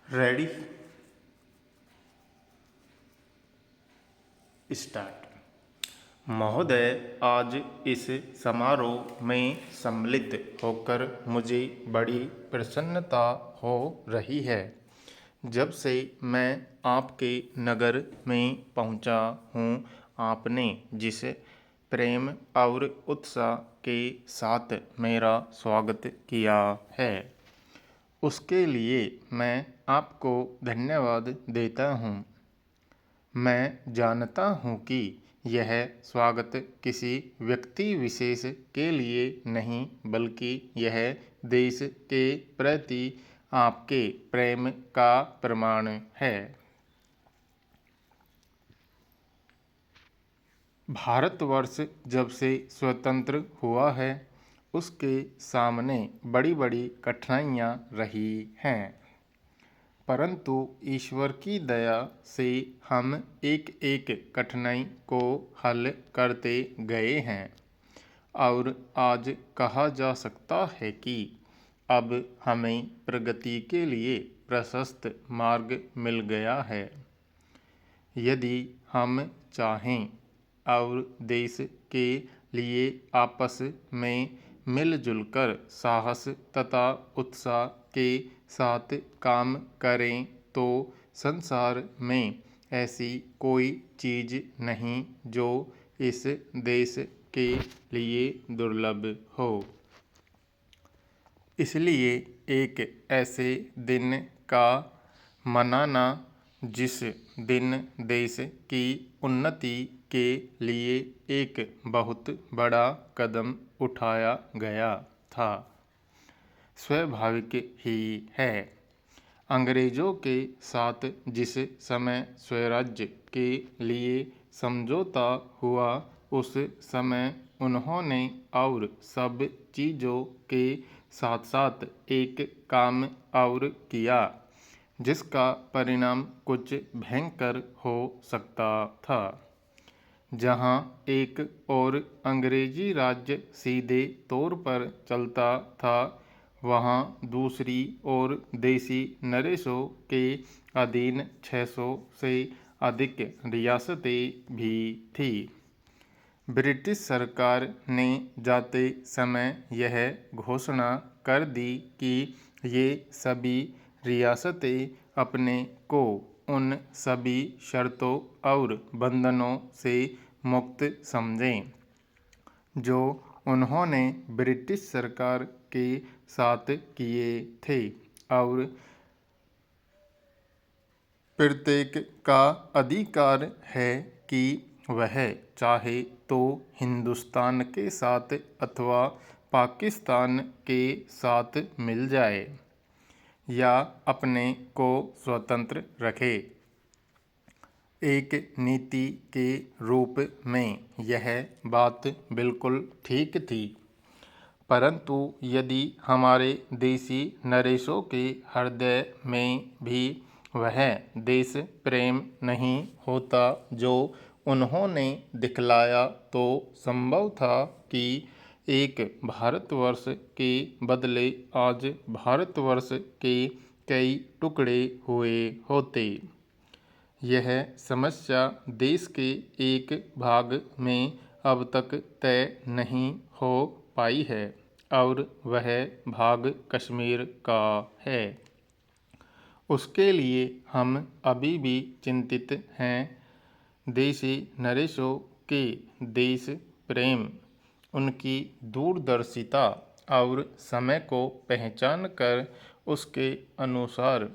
Ready start. महोदय, आज इस समारोह में सम्मिलित होकर मुझे बड़ी प्रसन्नता हो रही है। जब से मैं आपके नगर में पहुंचा हूं, आपने जिस प्रेम और उत्साह के साथ मेरा स्वागत किया है, उसके लिए मैं आपको धन्यवाद देता हूं। मैं जानता हूं कि यह स्वागत किसी व्यक्ति विशेष के लिए नहीं, बल्कि यह देश के प्रति आपके प्रेम का प्रमाण है। भारतवर्ष जब से स्वतंत्र हुआ है, उसके सामने बड़ी बड़ी कठिनाइयाँ रही हैं, परंतु ईश्वर की दया से हम एक एक कठिनाई को हल करते गए हैं और आज कहा जा सकता है कि अब हमें प्रगति के लिए प्रशस्त मार्ग मिल गया है। यदि हम चाहें और देश के लिए आपस में मिलजुल कर साहस तथा उत्साह के साथ काम करें, तो संसार में ऐसी कोई चीज़ नहीं जो इस देश के लिए दुर्लभ हो। इसलिए एक ऐसे दिन का मनाना जिस दिन देश की उन्नति के लिए एक बहुत बड़ा कदम उठाया गया था, स्वाभाविक ही है। अंग्रेज़ों के साथ जिस समय स्वराज्य के लिए समझौता हुआ, उस समय उन्होंने और सब चीज़ों के साथ साथ एक काम और किया जिसका परिणाम कुछ भयंकर हो सकता था। जहां एक और अंग्रेजी राज्य सीधे तौर पर चलता था, वहां दूसरी ओर देसी नरेशों के अधीन 600 से अधिक रियासतें भी थीं। ब्रिटिश सरकार ने जाते समय यह घोषणा कर दी कि ये सभी रियासतें अपने को उन सभी शर्तों और बंधनों से मुक्त समझें जो उन्होंने ब्रिटिश सरकार के साथ किए थे, और प्रत्येक का अधिकार है कि वह चाहे तो हिंदुस्तान के साथ अथवा पाकिस्तान के साथ मिल जाए या अपने को स्वतंत्र रखे। एक नीति के रूप में यह बात बिल्कुल ठीक थी, परंतु यदि हमारे देसी नरेशों के हृदय में भी वह देश प्रेम नहीं होता जो उन्होंने दिखलाया, तो संभव था कि एक भारतवर्ष के बदले आज भारतवर्ष के कई टुकड़े हुए होते। यह समस्या देश के एक भाग में अब तक तय नहीं हो पाई है और वह भाग कश्मीर का है। उसके लिए हम अभी भी चिंतित हैं। देसी नरेशों के देश प्रेम, उनकी दूरदर्शिता और समय को पहचान कर उसके अनुसार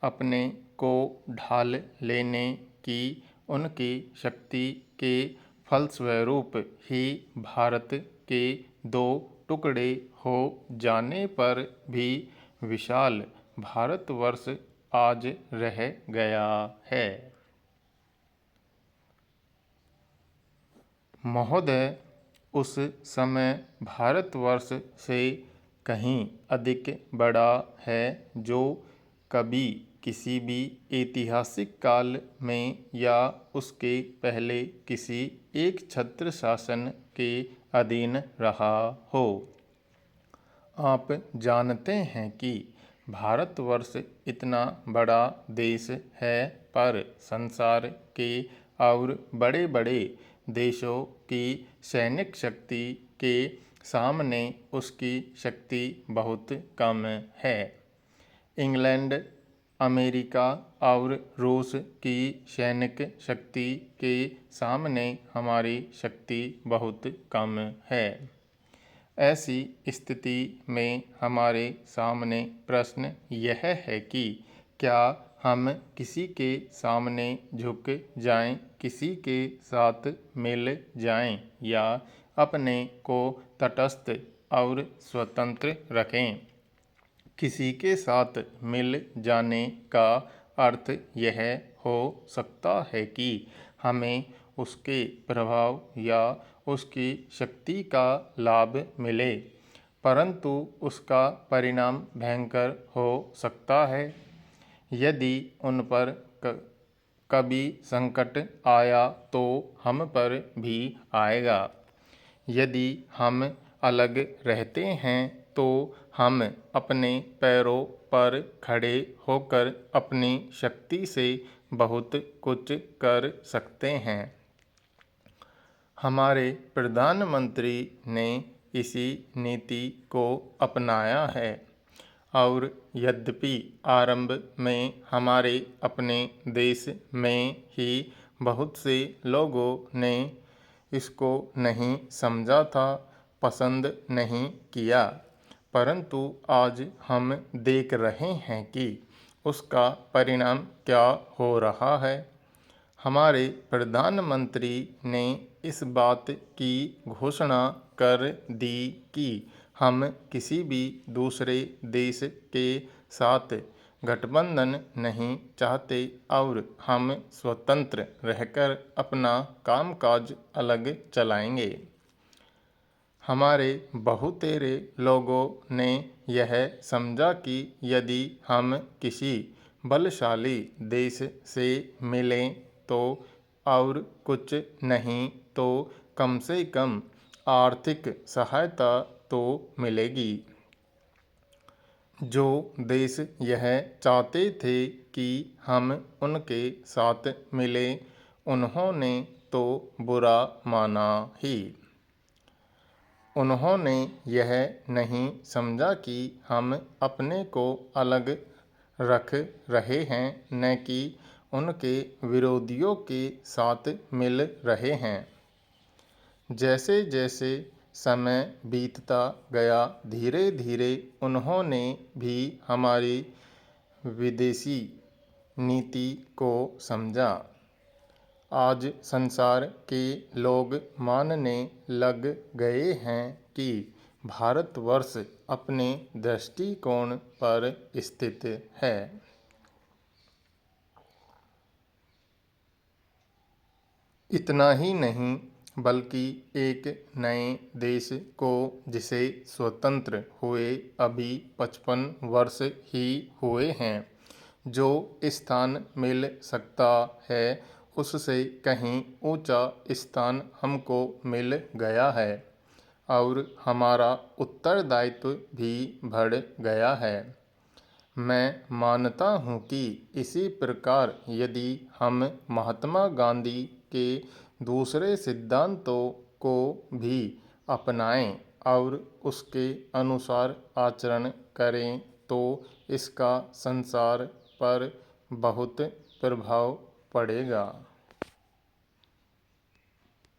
अपने को ढाल लेने की उनकी शक्ति के फलस्वरूप ही भारत के दो टुकड़े हो जाने पर भी विशाल भारतवर्ष आज रह गया है। महोदय, उस समय भारतवर्ष से कहीं अधिक बड़ा है जो कभी किसी भी ऐतिहासिक काल में या उसके पहले किसी एक छत्र शासन के अधीन रहा हो। आप जानते हैं कि भारतवर्ष इतना बड़ा देश है, पर संसार के और बड़े बड़े देशों की सैनिक शक्ति के सामने उसकी शक्ति बहुत कम है। इंग्लैंड, अमेरिका और रूस की सैनिक शक्ति के सामने हमारी शक्ति बहुत कम है। ऐसी स्थिति में हमारे सामने प्रश्न यह है कि क्या हम किसी के सामने झुक जाएं, किसी के साथ मिल जाएं, या अपने को तटस्थ और स्वतंत्र रखें। किसी के साथ मिल जाने का अर्थ यह हो सकता है कि हमें उसके प्रभाव या उसकी शक्ति का लाभ मिले, परंतु उसका परिणाम भयंकर हो सकता है। यदि उन पर कभी संकट आया तो हम पर भी आएगा। यदि हम अलग रहते हैं तो हम अपने पैरों पर खड़े होकर अपनी शक्ति से बहुत कुछ कर सकते हैं। हमारे प्रधानमंत्री ने इसी नीति को अपनाया है, और यद्यपि आरंभ में हमारे अपने देश में ही बहुत से लोगों ने इसको नहीं समझा था, पसंद नहीं किया, परंतु आज हम देख रहे हैं कि उसका परिणाम क्या हो रहा है। हमारे प्रधानमंत्री ने इस बात की घोषणा कर दी कि हम किसी भी दूसरे देश के साथ गठबंधन नहीं चाहते और हम स्वतंत्र रहकर अपना कामकाज अलग चलाएंगे। हमारे बहुतेरे लोगों ने यह समझा कि यदि हम किसी बलशाली देश से मिलें तो और कुछ नहीं तो कम से कम आर्थिक सहायता तो मिलेगी। जो देश यह चाहते थे कि हम उनके साथ मिलें, उन्होंने तो बुरा माना ही। उन्होंने यह नहीं समझा कि हम अपने को अलग रख रहे हैं, न कि उनके विरोधियों के साथ मिल रहे हैं। जैसे जैसे समय बीतता गया, धीरे धीरे उन्होंने भी हमारी विदेशी नीति को समझा। आज संसार के लोग मानने लग गए हैं कि भारतवर्ष अपने दृष्टिकोण पर स्थित है। इतना ही नहीं, बल्कि एक नए देश को, जिसे स्वतंत्र हुए अभी 55 वर्ष ही हुए हैं, जो स्थान मिल सकता है, उससे कहीं ऊंचा स्थान हमको मिल गया है, और हमारा उत्तरदायित्व भी बढ़ गया है। मैं मानता हूँ कि इसी प्रकार यदि हम महात्मा गांधी के दूसरे सिद्धांतों को भी अपनाएं और उसके अनुसार आचरण करें तो इसका संसार पर बहुत प्रभाव पड़ेगा।